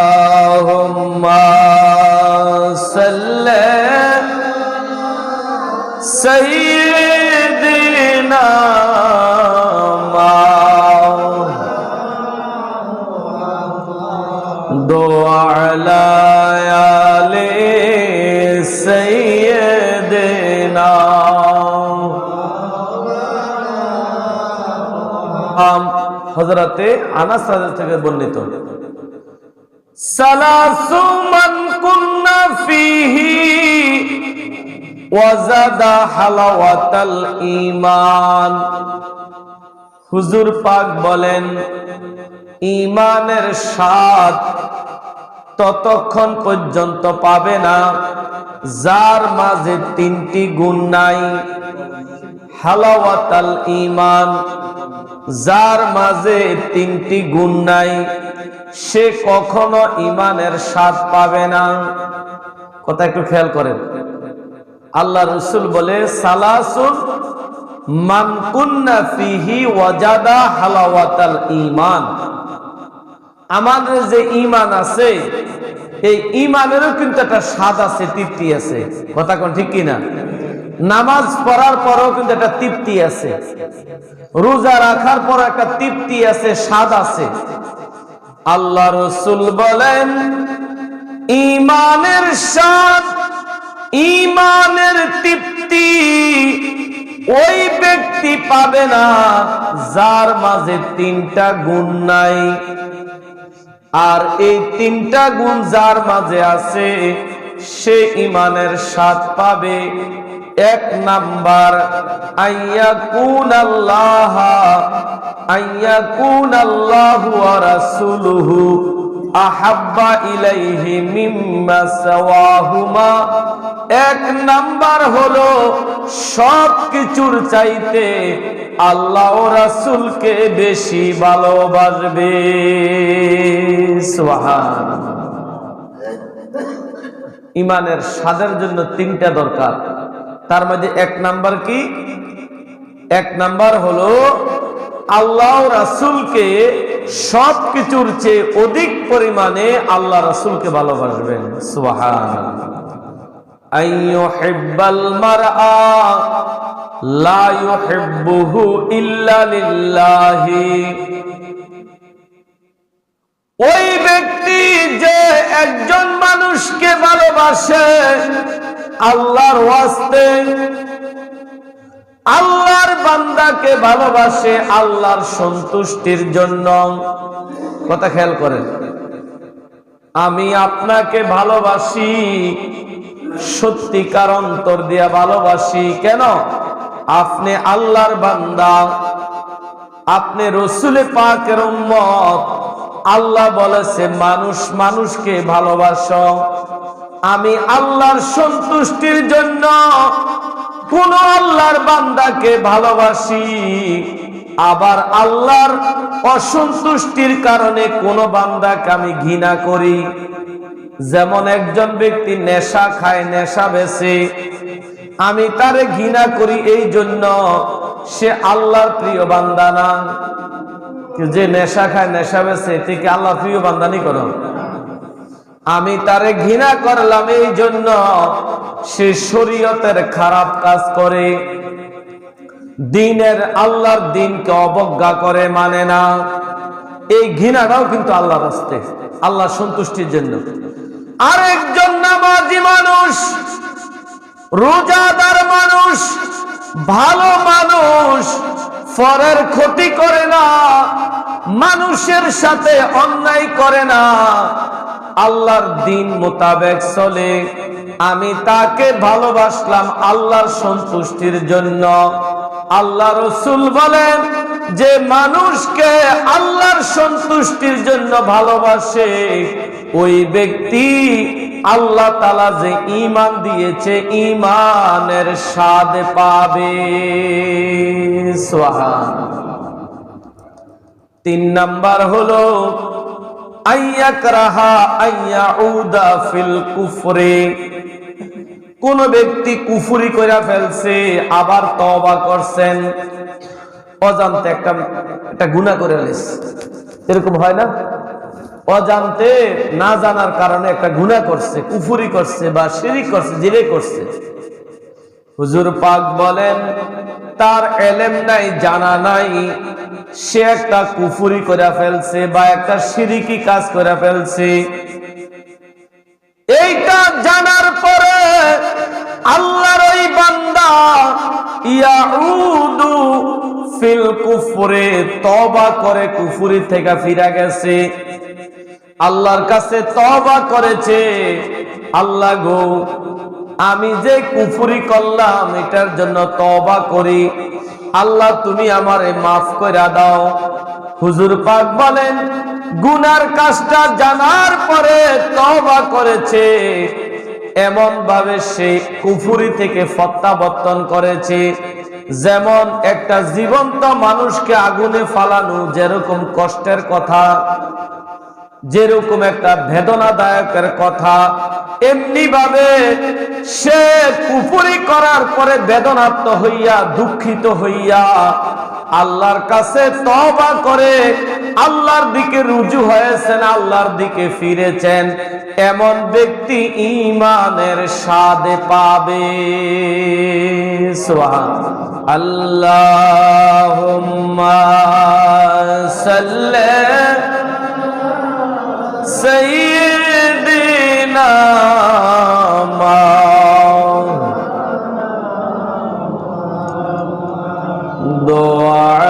আল্লাহুম্মা সাল্লি সাইয়্যিদিনা দুআলা আলি সাইয়্যিদিনা হযরতে আনাস রাদিয়াল্লাহু থেকে বর্ণিত সালাসু মান কুন্না ফিহি ওয়াজাদা হালাওয়াতাল ঈমান। হুজুর পাক বলেন, ঈমানের স্বাদ ততক্ষণ পর্যন্ত পাবে না যার মাঝে তিনটি গুণ নাই। হালাওয়াতাল ঈমান, যার মাঝে তিনটি গুণ নাই সে কখনো ঈমানের স্বাদ পাবে না। কথা একটু খেয়াল করেন। আল্লাহ রাসূল বলে, সালাসুন মান কুন্না ফিহি ওয়াজাদা হালাওয়াতাল ঈমান। আমাদের যে ঈমান আছে, এই ঈমানেরও কিন্তু একটা স্বাদ আছে, তৃপ্তি আছে। কথা কোন ঠিক কিনা? নামাজ পড়ার পরেও কিন্তু একটা তৃপ্তি আছে, রোজা রাখার পর একটা তৃপ্তি আছে, স্বাদ আছে। আল্লাহ রাসূল বলেন, ঈমানের স্বাদ, ঈমানের তৃপ্তি ওই ব্যক্তি পাবে না যার মাঝে তিনটা গুণ নাই। আর এই তিনটা গুণ যার মাঝে আছে সে ঈমানের স্বাদ পাবে। এক নাম্বার, আইয়াকুনাল্লাহু ওয়া রাসূলুহু আহাব্বা ইলাইহি মিম্মা সাওয়াহুমা। এক নাম্বার হলো সব কিছুর চাইতে আল্লাহ ও রাসূলকে বেশি ভালোবাসবে। সুবহানাল্লাহ। ঈমানের স্বাদের জন্য তিনটা দরকার। তার মধ্যে এক নাম্বার কি? এক নাম্বার হলো আল্লাহ রাসূলকে সব কিছুর চেয়ে অধিক পরিমাণে আল্লাহ রাসূলকে ভালোবাসবেন। সুবহানাল্লাহ। আইয়ুহিব্বাল মারআ লা ইউহিব্বুহু ইল্লা লিল্লাহি। ওই ব্যক্তি যে একজন মানুষকে ভালোবাসে আল্লাহর ওয়াস্তে, আল্লাহর বান্দাকে ভালোবাসে আল্লাহর সন্তুষ্টির জন্য। কথা খেয়াল করেন। আমি আপনাকে ভালোবাসি, সত্যিকার অন্তর দিয়া ভালোবাসি। কেন? আপনি আল্লাহর বান্দা, আপনি রাসূল পাকের উম্মত। আল্লাহ বলেছে মানুষ মানুষকে ভালোবাসো। আমি আল্লাহর সন্তুষ্টির জন্য কোন আল্লাহর বান্দাকে ভালোবাসি, আবার আল্লাহর অসন্তুষ্টির কারণে কোন বান্দাকে আমি ঘৃণা করি। যেমন একজন ব্যক্তি নেশা খায়, নেশা বেচে, আমি তারে ঘৃণা করি এই জন্য সে আল্লাহর প্রিয় বান্দা না। যে নেশা খায়, নেশা বেচে, থেকে আল্লাহর প্রিয় বান্দানি করো। আমি তারে ঘৃণা করলাম এই জন্য সে শরীয়তের খারাপ কাজ করে, দ্বীনের আল্লাহর দ্বীনকে অবজ্ঞা করে, মানে না। এই ঘৃণাটাও কিন্তু আল্লাহর রাস্তে, আল্লাহর সন্তুষ্টির জন্য। আরেকজন নামাজি মানুষ, রোজাদার মানুষ, ভালো মানুষ, পরের ক্ষতি করে না, মানুষের সাথে অন্যায় করে না, আল্লাহর দ্বীন মোতাবেক চলে, আমি তাকে ভালোবাসলাম আল্লাহর সন্তুষ্টির জন্য। আল্লাহ রাসূল বলেন, যে মানুষকে আল্লাহর সন্তুষ্টির জন্য ভালোবাসে ওই ব্যক্তি আল্লাহ তাআলা যে ঈমান দিয়েছে ঈমানের স্বাদ পাবে। সুবহানাল্লাহ। তিন নাম্বার হলো আইয়াকরাহা আইয়াউদা ফিল কুফরে। কোন ব্যক্তি কুফরি কইরা ফেলছে, আবার তওবা করছেন, অজান্তে একটা গুনাহ করে ফেলেছে, এরকম হয় না? অজান্তে না জানার কারণে একটা গুনাহ করছে, কুফরি করছে বা শিরক করছে, জিরে করছে। হুজুর পাক বলেন তার ইলম নাই, জানা নাই, সে একটা কুফরি করে ফেলছে বা একটা শিরকি কাজ করে ফেলছে। এইটা জানার পরে আল্লাহর ওই বান্দা ইয়াউদু ফিল কুফরে, তওবা করে কুফরি থেকে ফিরে গেছে, আল্লাহর কাছে তওবা করেছে, আল্লাহ গো আমি যে কুফরি করলাম এটার জন্য তওবা করি, আল্লাহ তুমি আমারে মাফ করে দাও। হুজুর পাক বলেন গুনার কাজটা জানার পরে তওবা করেছে, এমন ভাবে সে কুফরি থেকে প্রত্যাবর্তন করেছে যেমন একটা জীবন্ত মানুষকে আগুনে ফালানো যেরকম কষ্টের কথা, যেরকম একটা বেদনাদায়কের কথা, এমনি ভাবে সে কুফরি করার পরে বেদনার্ত হইয়া দুঃখিত হইয়া আল্লাহর কাছে তওবা করে আল্লাহর দিকে রুজু হয়েছেন, আল্লাহর দিকে ফিরেছেন, এমন ব্যক্তি ঈমানের স্বাদ পাবে। সুবহানাল্লাহ। আল্লাহুম্মা সাল্লি সাইয়্যিদিনা দোয়া